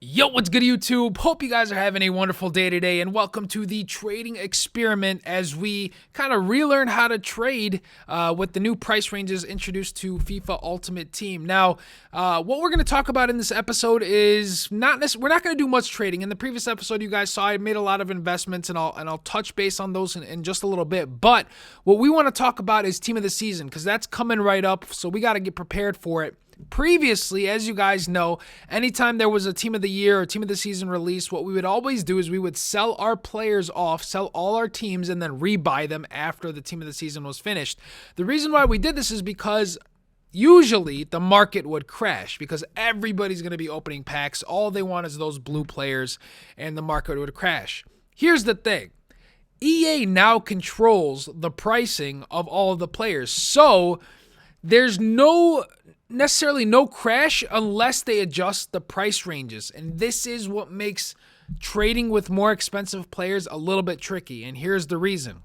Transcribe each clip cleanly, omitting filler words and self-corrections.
Yo, what's good, YouTube? Hope you guys are having a wonderful day today, and welcome to the trading experiment as we kind of relearn how to trade with the new price ranges introduced to FIFA Ultimate Team. Now, what we're going to talk about in this episode is we're not going to do much trading. In the previous episode, you guys saw I made a lot of investments, and I'll touch base on those in just a little bit. But what we want to talk about is Team of the Season, because that's coming right up, so we got to get prepared for it. Previously, as you guys know, anytime there was a Team of the Year or Team of the Season release, what we would always do is we would sell our players off, sell all our teams, and then rebuy them after the Team of the Season was finished. The reason why we did this is because usually the market would crash because everybody's going to be opening packs. All they want is those blue players, and the market would crash. Here's the thing. EA now controls the pricing of all of the players, so there's necessarily no crash unless they adjust the price ranges. And this is what makes trading with more expensive players a little bit tricky. And here's the reason.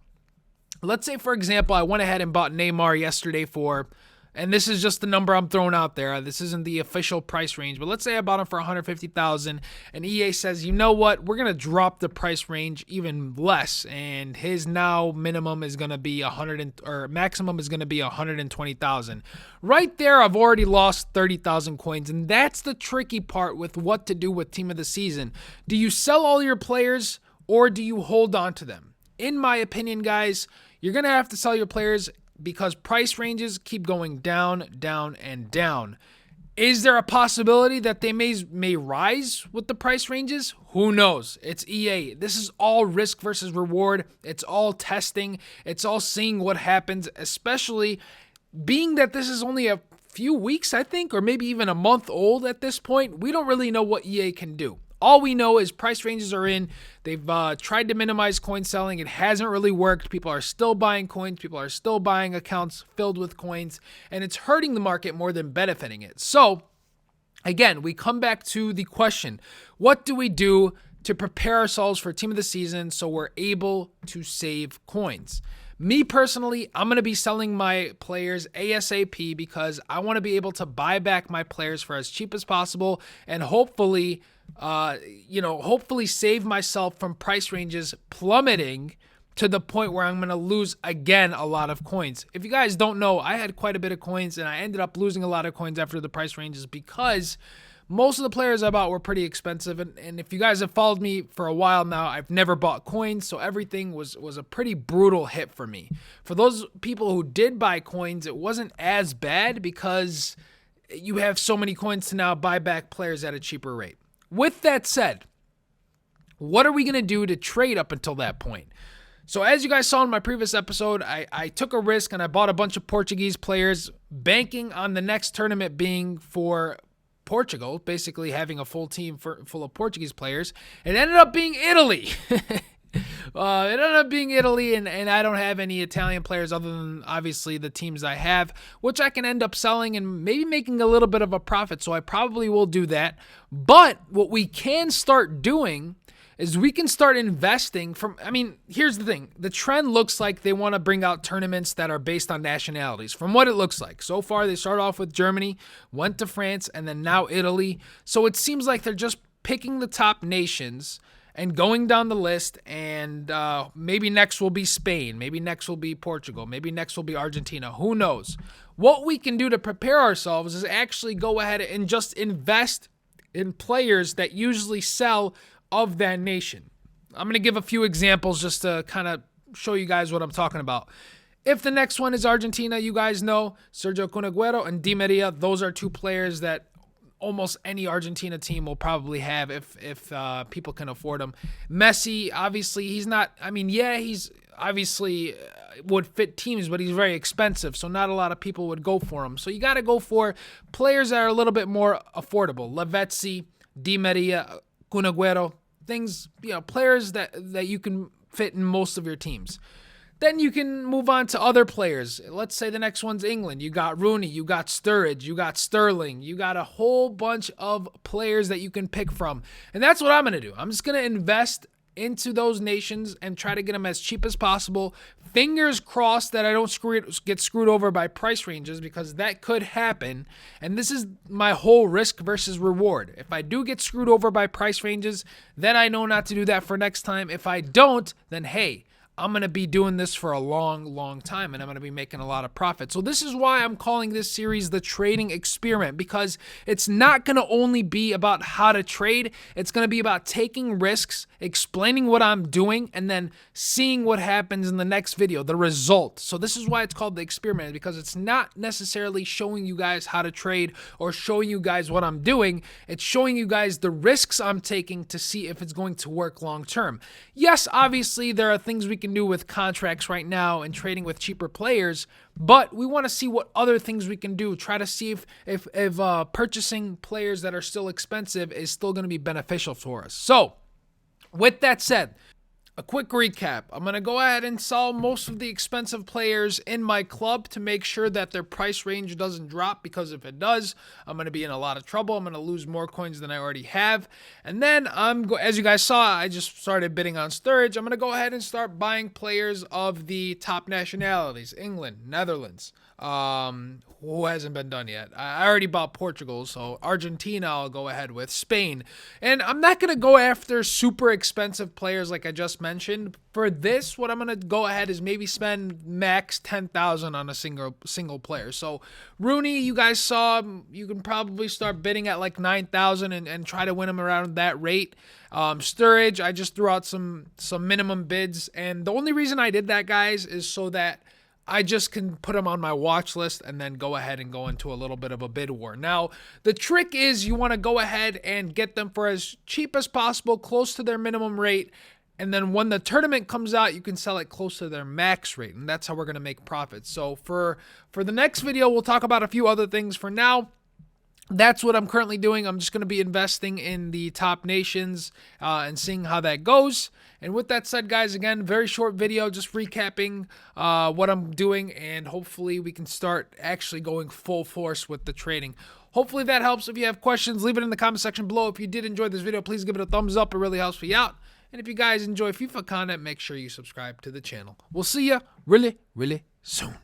Let's say, for example, I went ahead and bought Neymar yesterday for, and this is just the number I'm throwing out there. This isn't the official price range, but let's say I bought him for $150,000 and EA says, you know what, we're going to drop the price range even less, and his now minimum is going to be maximum is going to be $120,000. Right there, I've already lost 30,000 coins, and that's the tricky part with what to do with Team of the Season. Do you sell all your players or do you hold on to them? In my opinion, guys, you're going to have to sell your players because price ranges keep going down, down, and down. Is there a possibility that they may rise with the price ranges? Who knows? It's EA. This is all risk versus reward. It's all testing. It's all seeing what happens, especially being that this is only a few weeks, I think, or maybe even a month old at this point. We don't really know what EA can do. All we know is price ranges are in. They've tried to minimize coin selling. It hasn't really worked. People are still buying coins. People are still buying accounts filled with coins, and it's hurting the market more than benefiting it. So, again, we come back to the question, what do we do to prepare ourselves for Team of the Season so we're able to save coins? Me personally, I'm going to be selling my players ASAP because I want to be able to buy back my players for as cheap as possible and hopefully save myself from price ranges plummeting to the point where I'm going to lose again a lot of coins. If you guys don't know, I had quite a bit of coins and I ended up losing a lot of coins after the price ranges because most of the players I bought were pretty expensive. And if you guys have followed me for a while now, I've never bought coins, so everything was a pretty brutal hit for me. For those people who did buy coins, it wasn't as bad because you have so many coins to now buy back players at a cheaper rate. With that said, what are we going to do to trade up until that point? So as you guys saw in my previous episode, I took a risk and I bought a bunch of Portuguese players, banking on the next tournament being for Portugal, basically having a full team full of Portuguese players. It ended up being Italy. And I don't have any Italian players other than obviously the teams I have, which I can end up selling and maybe making a little bit of a profit, so I probably will do that. But what we can start doing is we can start investing here's the thing. The trend looks like they want to bring out tournaments that are based on nationalities, from what it looks like. So far, they started off with Germany, went to France, and then now Italy. So it seems like they're just picking the top nations and going down the list, and maybe next will be Spain, maybe next will be Portugal, maybe next will be Argentina. Who knows? What we can do to prepare ourselves is actually go ahead and just invest in players that usually sell of that nation. I'm going to give a few examples just to kind of show you guys what I'm talking about. If the next one is Argentina, you guys know Sergio Kun Agüero and Di Maria. Those are two players that almost any Argentina team will probably have if people can afford them. Messi, obviously, he's obviously would fit teams, but he's very expensive, so not a lot of people would go for him. So you got to go for players that are a little bit more affordable. Lavezzi, Di Maria, Kun Agüero, things, players that you can fit in most of your teams. Then you can move on to other players. Let's say the next one's England. You got Rooney, you got Sturridge, you got Sterling, you got a whole bunch of players that you can pick from. And that's what I'm going to do. I'm just going to invest into those nations and try to get them as cheap as possible. Fingers crossed that I don't get screwed over by price ranges, because that could happen. And this is my whole risk versus reward. If I do get screwed over by price ranges, then I know not to do that for next time. If I don't, then hey, I'm going to be doing this for a long time, and I'm going to be making a lot of profit. So this is why I'm calling this series the trading experiment, because it's not going to only be about how to trade. It's going to be about taking risks, explaining what I'm doing, and then seeing what happens in the next video, the result. So this is why it's called the experiment, because it's not necessarily showing you guys how to trade or showing you guys what I'm doing. It's showing you guys the risks I'm taking to see if it's going to work long term. Yes, obviously there are things we can do with contracts right now and trading with cheaper players, but we want to see what other things we can do. Try to see if purchasing players that are still expensive is still going to be beneficial for us. So with that said, a quick recap. I'm going to go ahead and sell most of the expensive players in my club to make sure that their price range doesn't drop, because if it does, I'm going to be in a lot of trouble. I'm going to lose more coins than I already have. And then as you guys saw, I just started bidding on Sturridge. I'm going to go ahead and start buying players of the top nationalities: England, Netherlands, who hasn't been done yet. I already bought Portugal, so Argentina I'll go ahead with, Spain. And I'm not going to go after super expensive players like I just mentioned. For this, what I'm going to go ahead is maybe spend max 10,000 on a single player. So Rooney, you guys saw, you can probably start bidding at like 9,000 and try to win him around that rate. Sturridge, I just threw out some minimum bids, and the only reason I did that, guys, is so that I just can put them on my watch list and then go ahead and go into a little bit of a bid war. Now, the trick is you want to go ahead and get them for as cheap as possible, close to their minimum rate. And then when the tournament comes out, you can sell it close to their max rate. And that's how we're going to make profits. So for the next video, we'll talk about a few other things. For now, that's what I'm currently doing. I'm just going to be investing in the top nations and seeing how that goes. And with that said, guys, again, very short video, just recapping what I'm doing, and hopefully we can start actually going full force with the trading. Hopefully that helps. If you have questions, leave it in the comment section below. If you did enjoy this video, please give it a thumbs up. It really helps me out. And if you guys enjoy FIFA content, make sure you subscribe to the channel. We'll see you really soon.